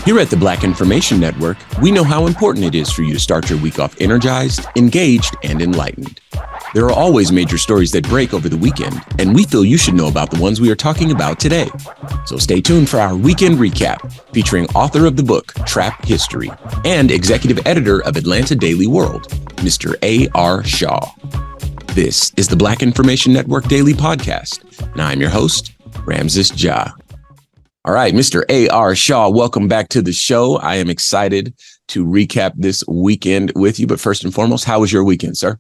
Here at the Black Information Network, we know how important it is for you to start your week off energized, engaged, and enlightened. There are always major stories that break over the weekend, and we feel you should know about the ones we are talking about today. So stay tuned for our weekend recap, featuring author of the book, Trap History, and executive editor of Atlanta Daily World, Mr. A.R. Shaw. This is the Black Information Network Daily Podcast, and I'm your host, Ramses Ja. All right, Mr. A.R. Shaw, welcome back to the show. I am excited to recap this weekend with you. But first and foremost, how was your weekend, sir?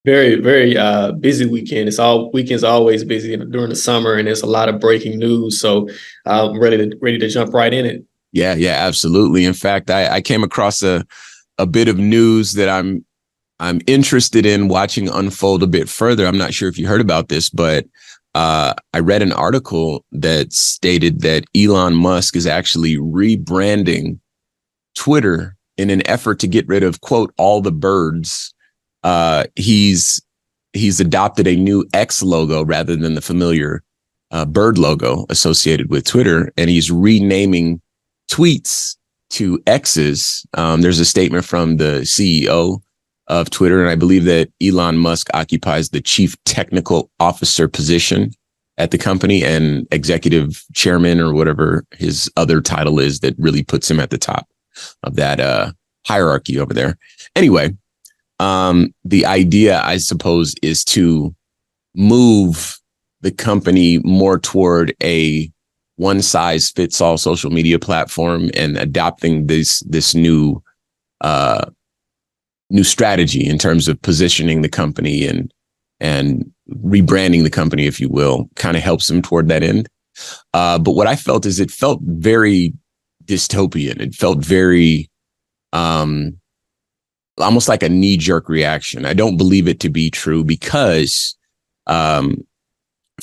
Very, very busy weekend. Weekends are always busy during the summer, and there's a lot of breaking news. So I'm ready to jump right in it. Yeah, absolutely. In fact, I came across a bit of news that I'm interested in watching unfold a bit further. I'm not sure if you heard about this, but I read an article that stated that Elon Musk is actually rebranding Twitter in an effort to get rid of, quote, all the birds. He's adopted a new X logo rather than the familiar bird logo associated with Twitter, and he's renaming tweets to X's. There's a statement from the CEO of Twitter, and I believe that Elon Musk occupies the chief technical officer position at the company and executive chairman or whatever his other title is that really puts him at the top of that hierarchy over there. Anyway, the idea, I suppose, is to move the company more toward a one-size-fits-all social media platform and adopting this new strategy in terms of positioning the company and rebranding the company, if you will, kind of helps them toward that end. But what I felt is it felt very dystopian. It felt very almost like a knee-jerk reaction. I don't believe it to be true because from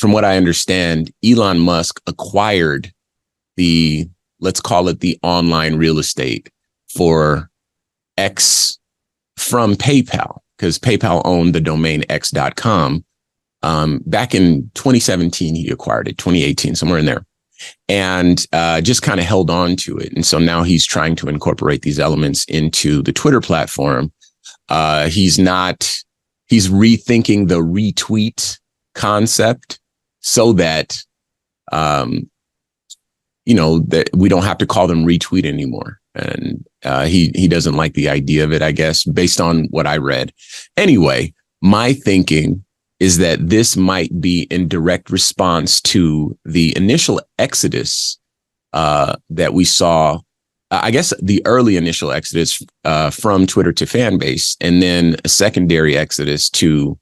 what I understand, Elon Musk acquired let's call it the online real estate for X from PayPal, because PayPal owned the domain x.com. Back in 2017, he acquired it, 2018, somewhere in there, and just kind of held on to it. And so now he's trying to incorporate these elements into the Twitter platform. He's rethinking the retweet concept so that, that we don't have to call them retweet anymore. And he doesn't like the idea of it, I guess, based on what I read. Anyway, my thinking is that this might be in direct response to the initial exodus that we saw, I guess the early initial exodus from Twitter to fan base, and then a secondary exodus to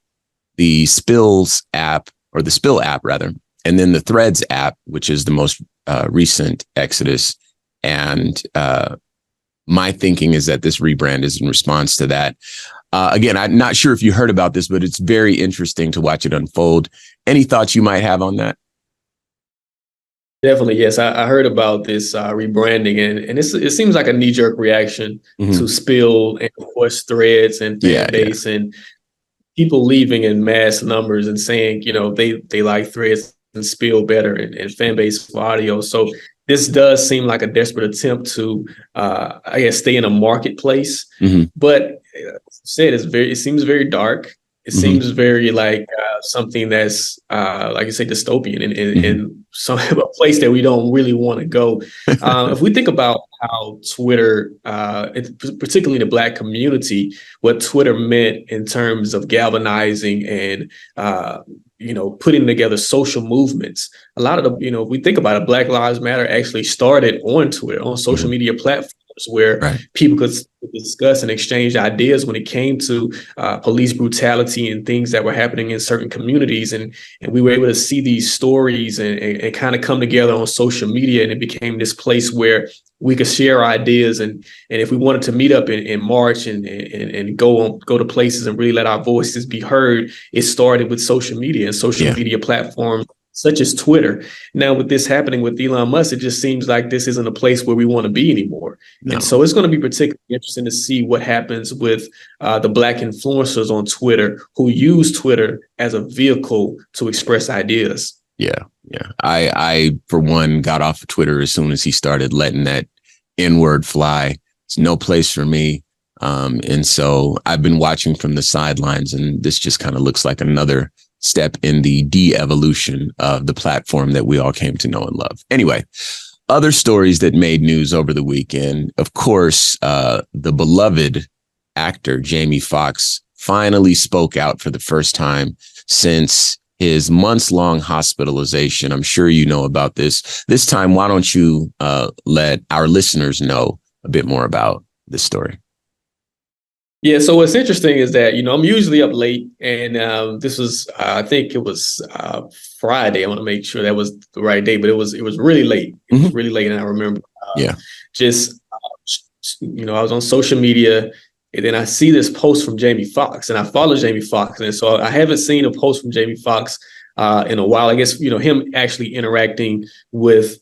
the Spills app, or the Spill app rather, and then the Threads app, which is the most recent exodus. And my thinking is that this rebrand is in response to that. Again, I'm not sure if you heard about this, but it's very interesting to watch it unfold. Any thoughts you might have on that? Definitely, yes. I heard about this rebranding, and it seems like a knee-jerk reaction to Spill and, of course, Threads and Fanbase and people leaving in mass numbers and saying, they like Threads and Spill better and Fanbase for audio. So this does seem like a desperate attempt to, stay in a marketplace. But said, it seems very dark. It seems very like something that's, like you say, dystopian and a place that we don't really want to go. If we think about how Twitter, particularly the Black community, what Twitter meant in terms of galvanizing and putting together social movements. A lot of the, we think about it, Black Lives Matter actually started on Twitter, on social media platforms where people could discuss and exchange ideas when it came to police brutality and things that were happening in certain communities. And we were able to see these stories and kind of come together on social media. And it became this place where we could share ideas. And if we wanted to meet up in March and go to places and really let our voices be heard, it started with social media and social media platforms such as Twitter. Now, with this happening with Elon Musk, it just seems like this isn't a place where we want to be anymore. No. And so it's going to be particularly interesting to see what happens with the Black influencers on Twitter who use Twitter as a vehicle to express ideas. Yeah. Yeah. I for one got off of Twitter as soon as he started letting that N-word fly. It's no place for me. And so I've been watching from the sidelines, and this just kind of looks like another step in the de-evolution of the platform that we all came to know and love. Anyway, other stories that made news over the weekend, of course, the beloved actor Jamie Foxx finally spoke out for the first time since his months-long hospitalization. I'm sure you know about this. This time, why don't you let our listeners know a bit more about this story? Yeah, so what's interesting is that, I'm usually up late, and this was, I think it was Friday. I want to make sure that was the right day, but it was really late. It was really late, and I remember Yeah. just, I was on social media, and then I see this post from Jamie Foxx, and I follow Jamie Foxx, and so I haven't seen a post from Jamie Foxx in a while. I guess, him actually interacting with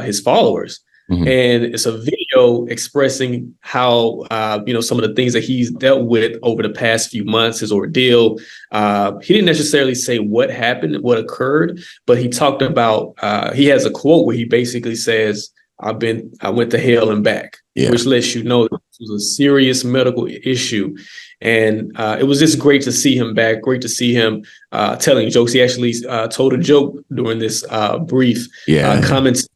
his followers. And it's a video expressing how, some of the things that he's dealt with over the past few months, his ordeal. He didn't necessarily say what happened, what occurred, but he talked about, he has a quote where he basically says, I went to hell and back, which lets you know that this was a serious medical issue. And it was just great to see him back, great to see him telling jokes. He actually told a joke during this brief comments.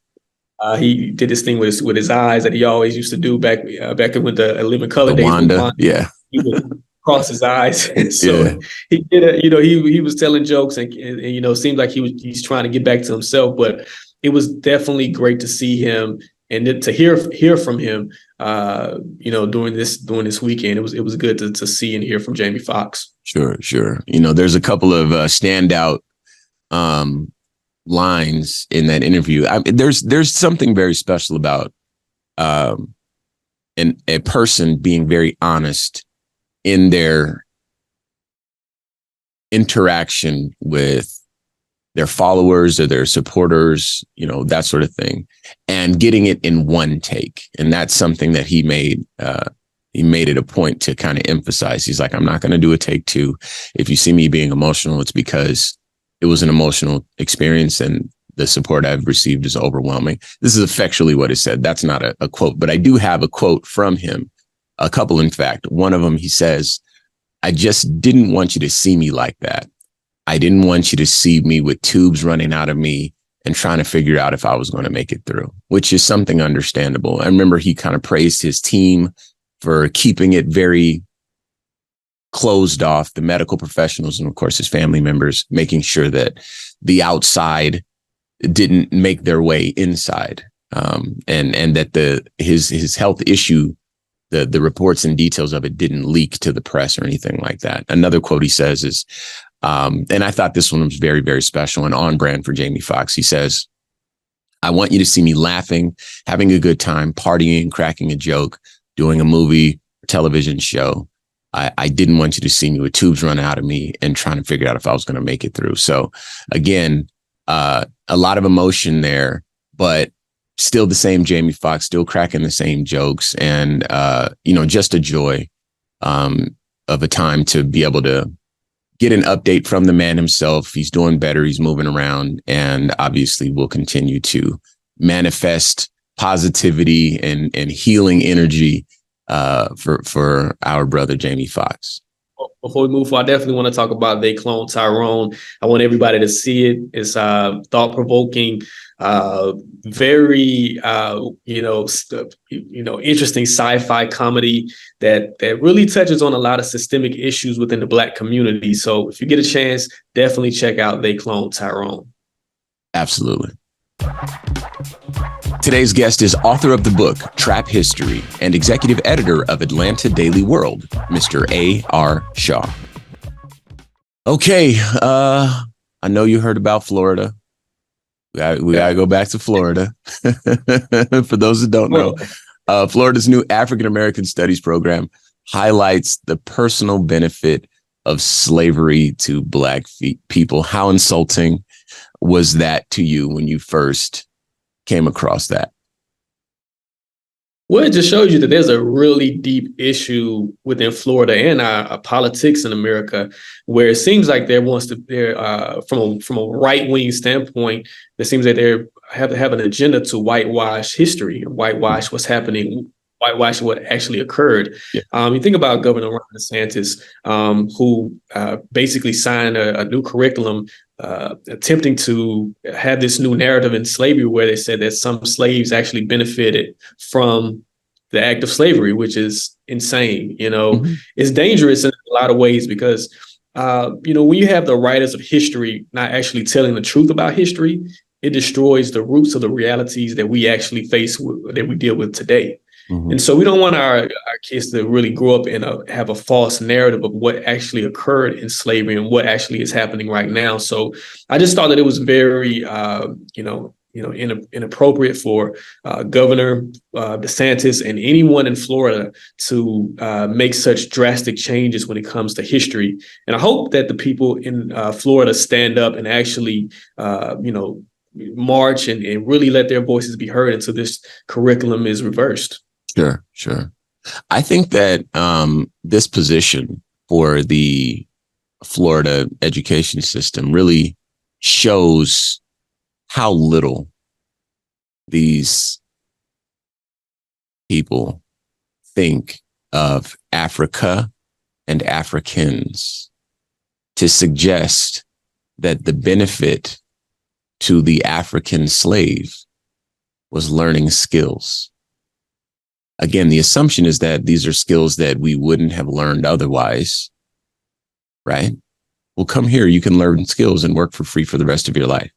He did this thing with his eyes that he always used to do back with the Living Color days. Wanda, yeah. He would cross his eyes. So he did a, he was telling jokes, and it seemed like he's trying to get back to himself. But it was definitely great to see him and to hear from him. During this weekend, it was good to see and hear from Jamie Foxx. Sure. There's a couple of standout lines in that interview. There's something very special about a person being very honest in their interaction with their followers or their supporters, that sort of thing, and getting it in one take. And that's something that he made it a point to kind of emphasize. He's like, I'm not going to do a take two. If you see me being emotional, it's because it was an emotional experience, and the support I've received is overwhelming. This is effectually what is said. That's not a quote, but I do have a quote from him, a couple, in fact. One of them, he says, I just didn't want you to see me like that. I didn't want you to see me with tubes running out of me and trying to figure out if I was going to make it through, which is something understandable. I remember he kind of praised his team for keeping it very closed off, the medical professionals, and of course his family members, making sure that the outside didn't make their way inside, and that his health issue, the reports and details of it didn't leak to the press or anything like that. Another quote he says is, and I thought this one was very, very special and on brand for Jamie Foxx. He says, I want you to see me laughing, having a good time, partying, cracking a joke, doing a movie, television show. I didn't want you to see me with tubes running out of me and trying to figure out if I was going to make it through. So again, a lot of emotion there, but still the same Jamie Foxx, still cracking the same jokes, and just a joy of a time to be able to get an update from the man himself. He's doing better. He's moving around, and obviously will continue to manifest positivity and healing energy for our brother Jamie Foxx. Before we move forward, I definitely want to talk about They Clone Tyrone. I want everybody to see it. It's thought-provoking, very interesting sci-fi comedy that really touches on a lot of systemic issues within the Black community. So if you get a chance, definitely check out They Clone Tyrone. Absolutely. Today's guest is author of the book Trap History and executive editor of Atlanta Daily World, Mr. A.R. Shaw. Okay, I know you heard about Florida. We gotta go back to Florida. For those that don't know, Florida's new African American Studies program highlights the personal benefit of slavery to Black people. How insulting was that to you when you first came across that? Well, it just shows you that there's a really deep issue within Florida and our politics in America, where it seems like they're from a right wing standpoint, it seems that they have an agenda to whitewash history, whitewash what's happening, whitewash what actually occurred. Yeah. You think about Governor Ron DeSantis, who basically signed a new curriculum attempting to have this new narrative in slavery where they said that some slaves actually benefited from the act of slavery, which is insane. It's dangerous in a lot of ways because, when you have the writers of history not actually telling the truth about history, it destroys the roots of the realities that we actually that we deal with today. Mm-hmm. And so we don't want our kids to really grow up and have a false narrative of what actually occurred in slavery and what actually is happening right now. So I just thought that it was very, inappropriate for Governor DeSantis and anyone in Florida to make such drastic changes when it comes to history. And I hope that the people in Florida stand up and actually, march and really let their voices be heard until this curriculum is reversed. Sure. I think that this position for the Florida education system really shows how little these people think of Africa and Africans to suggest that the benefit to the African slave was learning skills. Again, the assumption is that these are skills that we wouldn't have learned otherwise, right? Well, come here, you can learn skills and work for free for the rest of your life.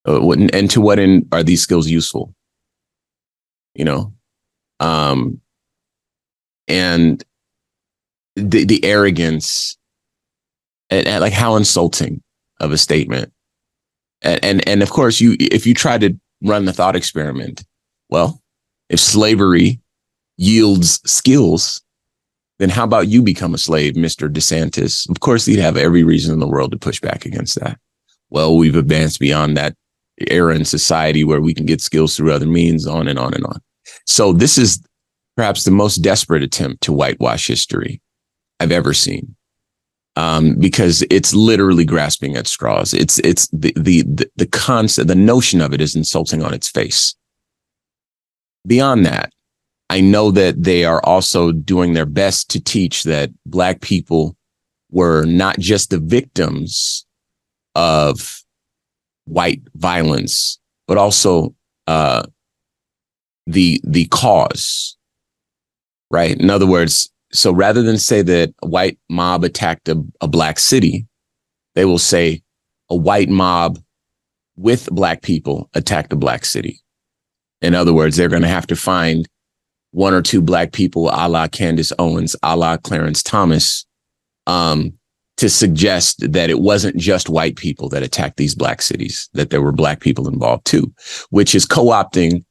And to what end are these skills useful? And the arrogance and like how insulting of a statement. And of course, if you try to run the thought experiment, well, if slavery yields skills, then how about you become a slave, Mr. DeSantis? Of course, he'd have every reason in the world to push back against that. Well, we've advanced beyond that era in society where we can get skills through other means, on and on and on. So this is perhaps the most desperate attempt to whitewash history I've ever seen, because it's literally grasping at straws. It's the concept, the notion of it is insulting on its face. Beyond that, I know that they are also doing their best to teach that Black people were not just the victims of white violence, but also the cause, right? In other words, so rather than say that a white mob attacked a Black city, they will say a white mob with Black people attacked a Black city. In other words, they're going to have to find one or two Black people, a la Candace Owens, a la Clarence Thomas, to suggest that it wasn't just white people that attacked these Black cities, that there were Black people involved too, which is co-opting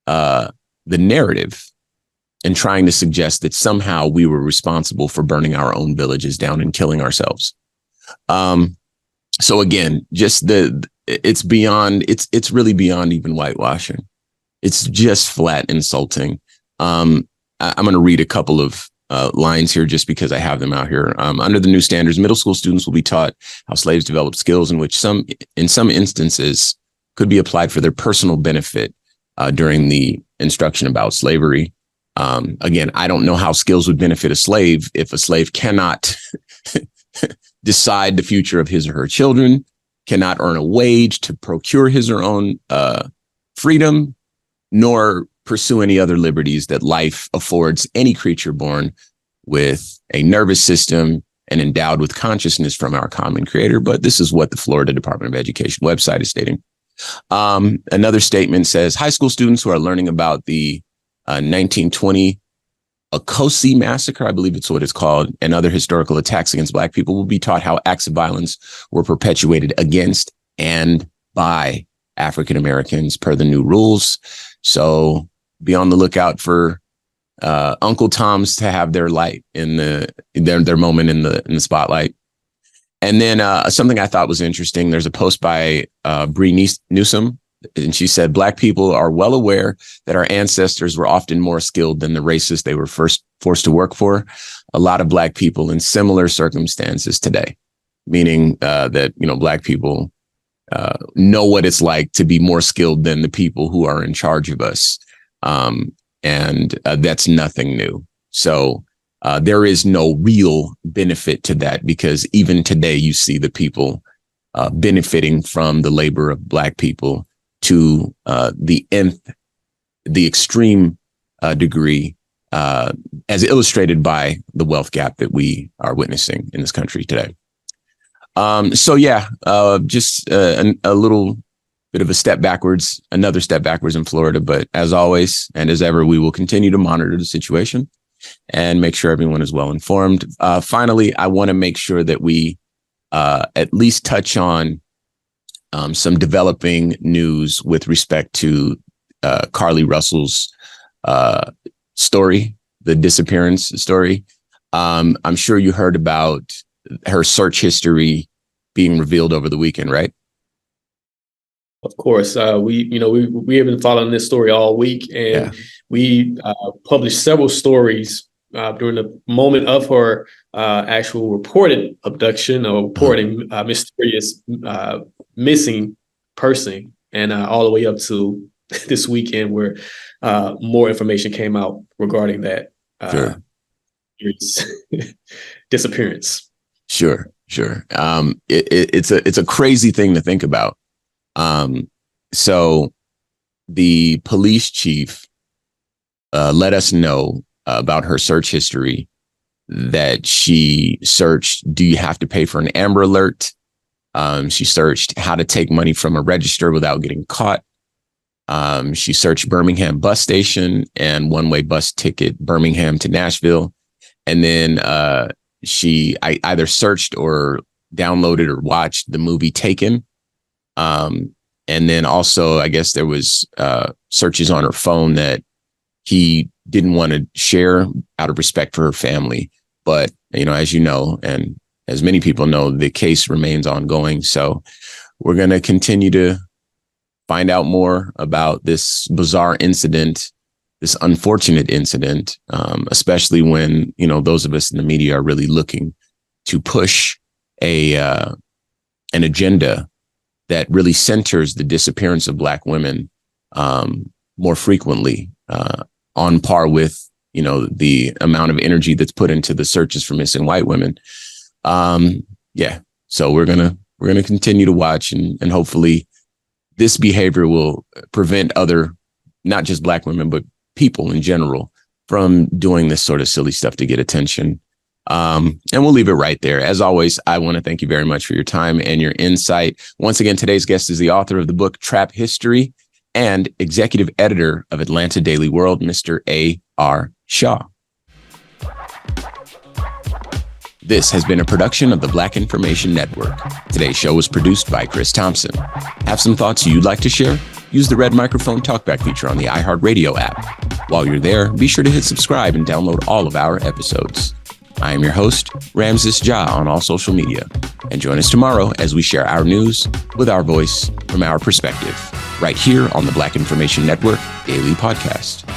the narrative and trying to suggest that somehow we were responsible for burning our own villages down and killing ourselves. So again, just it's really beyond even whitewashing. It's just flat insulting. I'm going to read a couple of lines here just because I have them out here. Under the new standards, middle school students will be taught how slaves developed skills in which in some instances could be applied for their personal benefit during the instruction about slavery. Again, I don't know how skills would benefit a slave if a slave cannot decide the future of his or her children, cannot earn a wage to procure his or her own freedom, nor pursue any other liberties that life affords any creature born with a nervous system and endowed with consciousness from our common creator. But this is what the Florida Department of Education website is stating. Another statement says high school students who are learning about the 1920 Okosi massacre, I believe it's what it's called, and other historical attacks against Black people will be taught how acts of violence were perpetuated against and by African Americans per the new rules. So be on the lookout for Uncle Tom's to have their light in their moment in the spotlight. And then something I thought was interesting. There's a post by Bree Newsom, And she said, Black people are well aware that our ancestors were often more skilled than the races they were first forced to work for. A lot of Black people in similar circumstances today, meaning that, Black people know what it's like to be more skilled than the people who are in charge of us. And that's nothing new. So there is no real benefit to that, because even today you see the people benefiting from the labor of Black people to the extreme degree, as illustrated by the wealth gap that we are witnessing in this country today. Just a little bit of a step backwards, another step backwards in Florida. But as always, and as ever, we will continue to monitor the situation and make sure everyone is well informed. Finally, I want to make sure that we at least touch on some developing news with respect to Carly Russell's story, the disappearance story. I'm sure you heard about her search history being revealed over the weekend, right? Of course, we have been following this story all week, and we published several stories during the moment of her actual reported abduction or reporting mysterious missing person, and all the way up to this weekend, where more information came out regarding that disappearance. Sure. It's a crazy thing to think about. So the police chief let us know about her search history, that she searched, do you have to pay for an Amber Alert? She searched how to take money from a register without getting caught. She searched Birmingham bus station and one-way bus ticket, Birmingham to Nashville. And then I either searched or downloaded or watched the movie Taken. And then also, I guess there was searches on her phone that he didn't want to share out of respect for her family. But, as you know, and as many people know, the case remains ongoing. So we're going to continue to find out more about this bizarre incident, this unfortunate incident, especially when, those of us in the media are really looking to push an agenda that really centers the disappearance of Black women more frequently, on par with, the amount of energy that's put into the searches for missing white women. So we're gonna continue to watch, and hopefully this behavior will prevent other, not just Black women, but people in general, from doing this sort of silly stuff to get attention. And we'll leave it right there. As always, I want to thank you very much for your time and your insight. Once again, today's guest is the author of the book Trap History and executive editor of Atlanta Daily World, Mr. A.R. Shaw. This has been a production of the Black Information Network. Today's show was produced by Chris Thompson. Have some thoughts you'd like to share? Use the red microphone talkback feature on the iHeartRadio app. While you're there, be sure to hit subscribe and download all of our episodes. I am your host, Ramses Ja, on all social media. And join us tomorrow as we share our news with our voice from our perspective, right here on the Black Information Network Daily Podcast.